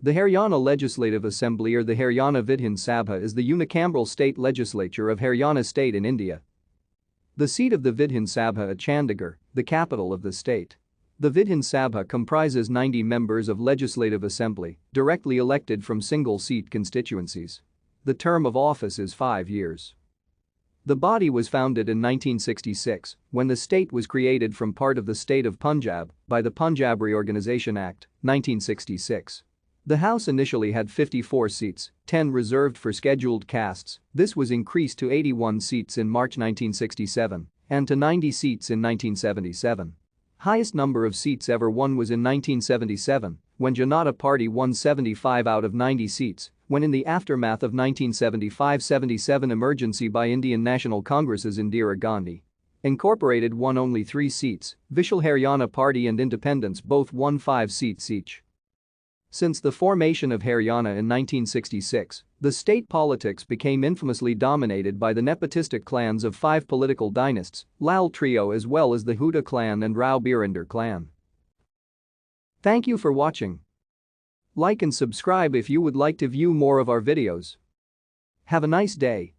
The Haryana Legislative Assembly or the Haryana Vidhan Sabha is the unicameral state legislature of Haryana state in India. The seat of the Vidhan Sabha at Chandigarh, the capital of the state. The Vidhan Sabha comprises 90 members of Legislative Assembly, directly elected from single-seat constituencies. The term of office is 5 years. The body was founded in 1966 when the state was created from part of the state of Punjab by the Punjab Reorganisation Act, 1966. The House initially had 54 seats, 10 reserved for scheduled castes. This was increased to 81 seats in March 1967 and to 90 seats in 1977. Highest number of seats ever won was in 1977 when Janata Party won 75 out of 90 seats, when in the aftermath of 1975-77 emergency by Indian National Congress's Indira Gandhi Incorporated won only 3 seats, Vishal Haryana Party and Independents both won 5 seats each. Since the formation of Haryana in 1966, the state politics became infamously dominated by the nepotistic clans of 5 political dynasts, Lal Trio as well as the Huda clan and Rao Birinder clan. Thank you for watching. Like and subscribe if you would like to view more of our videos. Have a nice day.